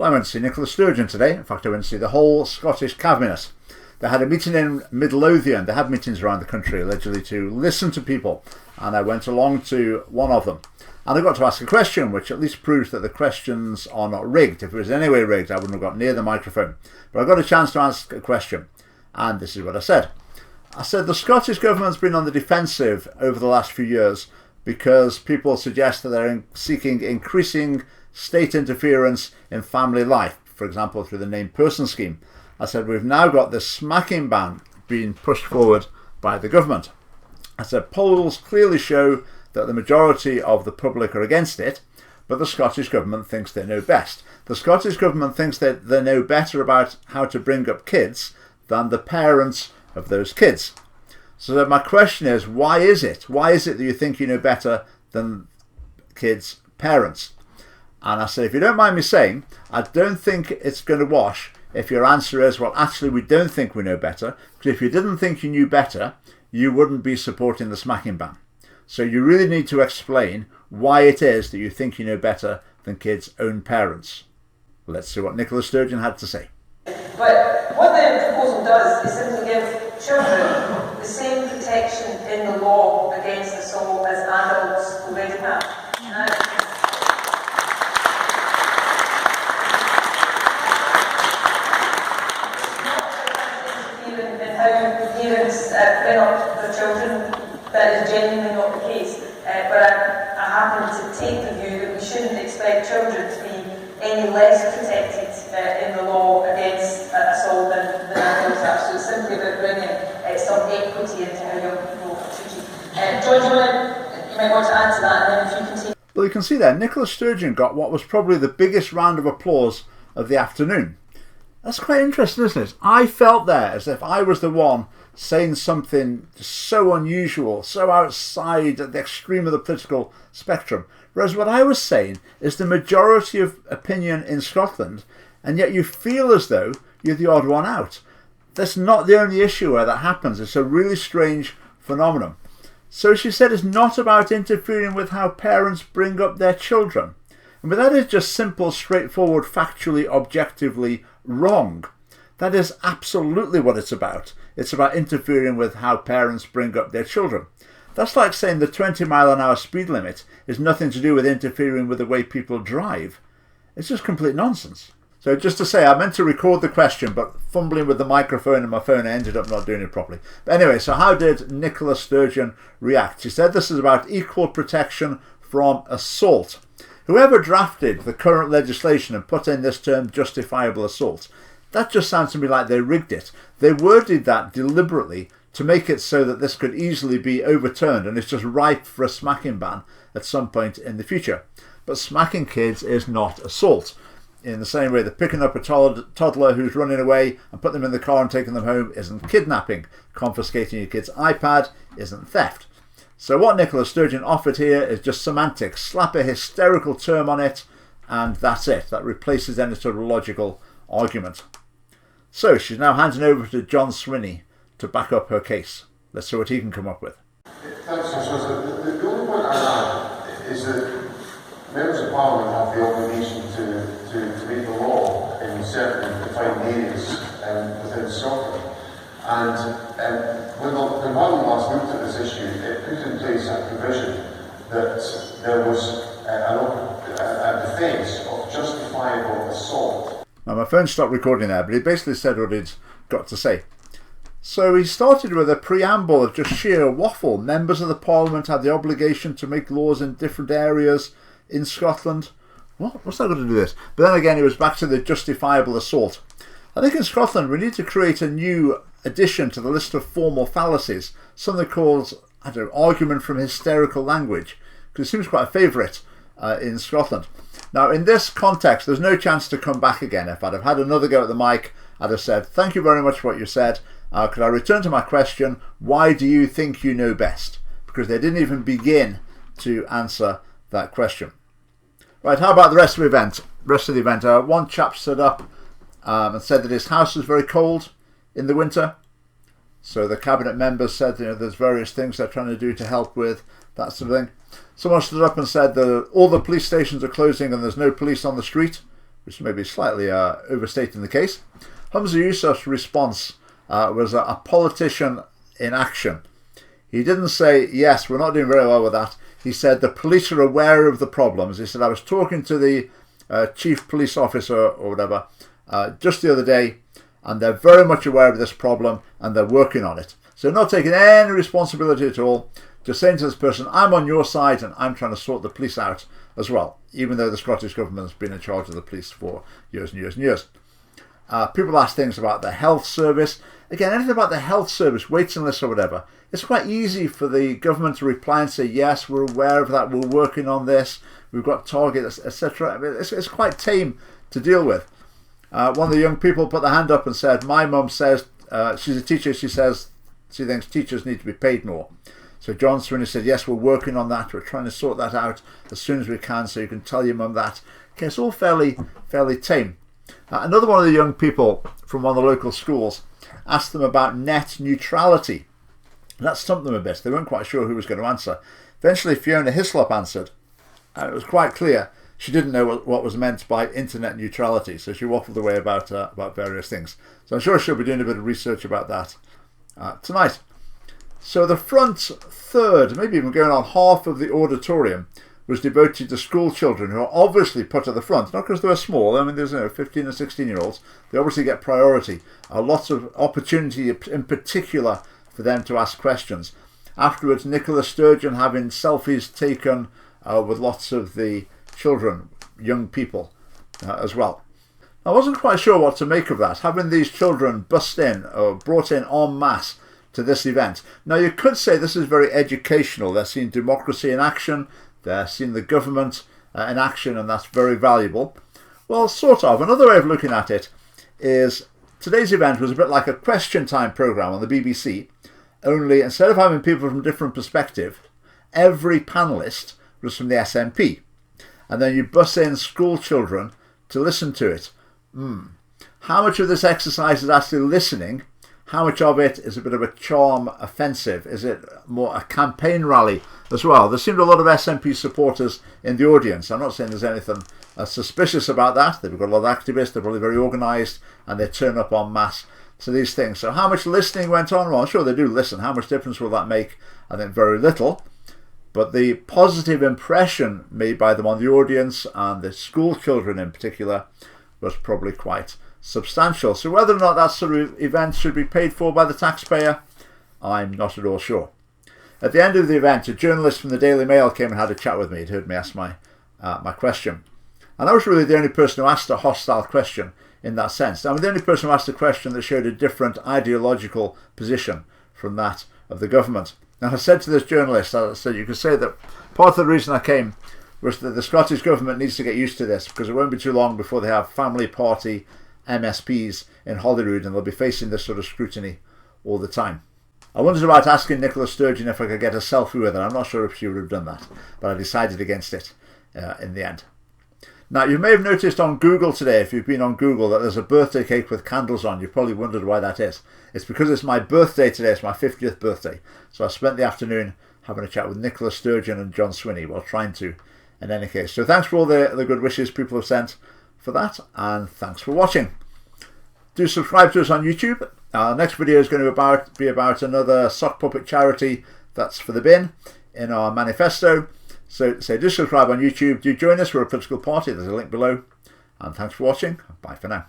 Well, I went to see Nicola Sturgeon today. In fact, I went to see the whole Scottish Cabinet. They had a meeting in Midlothian. They have meetings around the country, allegedly, to listen to people. And I went along to one of them. And I got to ask a question, which at least proves that the questions are not rigged. If it was in any way rigged, I wouldn't have got near the microphone. But I got a chance to ask a question. And this is what I said. I said, the Scottish Government's been on the defensive over the last few years because people suggest that they're seeking increasing state interference in family life, for example, through the named person scheme. I said, we've now got this smacking ban being pushed forward by the government. I said, polls clearly show that the majority of the public are against it, but the Scottish Government thinks they know best. The Scottish Government thinks that they know better about how to bring up kids than the parents of those kids. So my question is, why is it? Why is it that you think you know better than kids' parents? And I said, if you don't mind me saying, I don't think it's going to wash if your answer is, well, actually, we don't think we know better. Because if you didn't think you knew better, you wouldn't be supporting the smacking ban. So you really need to explain why it is that you think you know better than kids' own parents. Let's see what Nicola Sturgeon had to say. But what the proposal does is simply give children the same protection in the law against assault as adults already have. In how parents bring up their children, that is genuinely not the case. But I happen to take the view that we shouldn't expect children to be any less protected in the law against assault than adults are. So it's simply about bringing some equity into how young people are treated. John, you might want to add to that, and then if you can take... Well, you can see there, Nicola Sturgeon got what was probably the biggest round of applause of the afternoon. That's quite interesting, isn't it? I felt there as if I was the one saying something so unusual, so outside at the extreme of the political spectrum. Whereas what I was saying is the majority of opinion in Scotland, and yet you feel as though you're the odd one out. That's not the only issue where that happens. It's a really strange phenomenon. So she said it's not about interfering with how parents bring up their children. But that is just simple, straightforward, factually, objectively wrong. That is absolutely what it's about. It's about interfering with how parents bring up their children. That's like saying the 20-mile-an-hour speed limit is nothing to do with interfering with the way people drive. It's just complete nonsense. So just to say, I meant to record the question, but fumbling with the microphone and my phone, I ended up not doing it properly. But anyway, so how did Nicola Sturgeon react? She said this is about equal protection from assault. Whoever drafted the current legislation and put in this term justifiable assault, that just sounds to me like they rigged it. They worded that deliberately to make it so that this could easily be overturned and it's just ripe for a smacking ban at some point in the future. But smacking kids is not assault. In the same way that picking up a toddler who's running away and putting them in the car and taking them home isn't kidnapping. Confiscating your kid's iPad isn't theft. So what Nicola Sturgeon offered here is just semantics. Slap a hysterical term on it and that's it. That replaces any sort of logical argument. So she's now handing over to John Swinney to back up her case. Let's see what he can come up with. Thanks, the only point I have is that members of Parliament have the obligation to make the law in certain defined areas within Scotland. And when Parliament last looked at this issue, it put in place a provision that there was a defence of justifiable assault. Now my phone stopped recording there, but he basically said what he'd got to say. So he started with a preamble of just sheer waffle. Members of the Parliament had the obligation to make laws in different areas in Scotland. What's that got to do with this? But then again, he was back to the justifiable assault. I think in Scotland we need to create a new addition to the list of formal fallacies, something called, argument from hysterical language, because it seems quite a favourite in Scotland. Now in this context, there's no chance to come back again. If I'd have had another go at the mic, I'd have said, thank you very much for what you said. Could I return to my question, why do you think you know best? Because they didn't even begin to answer that question. Right, how about the rest of the event? One chap stood up and said that his house was very cold in the winter. So the cabinet members said, there's various things they're trying to do to help with that sort of thing. Someone stood up and said that all the police stations are closing and there's no police on the street. which may be slightly overstating the case. Humza Yousaf's response was a politician in action. He didn't say, yes, we're not doing very well with that. He said the police are aware of the problems. He said, I was talking to the chief police officer or whatever just the other day, and they're very much aware of this problem and they're working on it. So not taking any responsibility at all, just saying to this person, I'm on your side and I'm trying to sort the police out as well, even though the Scottish Government has been in charge of the police for years and years and years. People ask things about the health service. Again, anything about the health service, waiting lists or whatever, it's quite easy for the government to reply and say, yes, we're aware of that, we're working on this, we've got targets, etc. I mean, it's quite tame to deal with. One of the young people put their hand up and said, my mum says, she's a teacher, she says she thinks teachers need to be paid more. So John Sweeney said, yes, we're working on that, we're trying to sort that out as soon as we can, so you can tell your mum that. Okay, it's all fairly tame. Another one of the young people from one of the local schools asked them about net neutrality. And that stumped them a bit. They weren't quite sure who was going to answer. Eventually Fiona Hislop answered, and it was quite clear she didn't know what was meant by internet neutrality, so she waffled away about various things. So I'm sure she'll be doing a bit of research about that tonight. So the front third, maybe even going on half of the auditorium, was devoted to school children who are obviously put at the front, not because they were small. I mean, there's 15 and 16-year-olds. They obviously get priority. Lots of opportunity in particular for them to ask questions. Afterwards, Nicola Sturgeon having selfies taken with lots of the children, young people as well. I wasn't quite sure what to make of that, having these children brought in en masse to this event. Now, you could say this is very educational. They're seeing democracy in action. They're seeing the government in action, and that's very valuable. Well, sort of. Another way of looking at it is today's event was a bit like a question time programme on the BBC, only instead of having people from different perspectives, every panellist was from the SNP. And then you bus in school children to listen to it. How much of this exercise is actually listening? How much of it is a bit of a charm offensive? Is it more a campaign rally as well? There seemed a lot of SNP supporters in the audience. I'm not saying there's anything suspicious about that. They've got a lot of activists. They're probably very organised and they turn up en masse to these things. So how much listening went on? Well, I'm sure they do listen. How much difference will that make? I think very little. But the positive impression made by them on the audience and the school children in particular was probably quite substantial. So whether or not that sort of event should be paid for by the taxpayer, I'm not at all sure. At the end of the event, a journalist from the Daily Mail came and had a chat with me. He'd heard me ask my question. And I was really the only person who asked a hostile question in that sense. I'm the only person who asked a question that showed a different ideological position from that of the government. Now, I said to this journalist, I said, you could say that part of the reason I came was that the Scottish Government needs to get used to this, because it won't be too long before they have family party MSPs in Holyrood and they'll be facing this sort of scrutiny all the time. I wondered about asking Nicola Sturgeon if I could get a selfie with her. I'm not sure if she would have done that, but I decided against it in the end. Now, you may have noticed on Google today, if you've been on Google, that there's a birthday cake with candles on. You've probably wondered why that is. It's because it's my birthday today. It's my 50th birthday. So I spent the afternoon having a chat with Nicola Sturgeon and John Sweeney. Well, trying to, in any case. So thanks for all the good wishes people have sent for that, and thanks for watching. Do subscribe to us on YouTube. Our next video is going to be about another sock puppet charity that's for the bin in our manifesto. So do subscribe on YouTube. Do join us. We're a political party. There's a link below. And thanks for watching. Bye for now.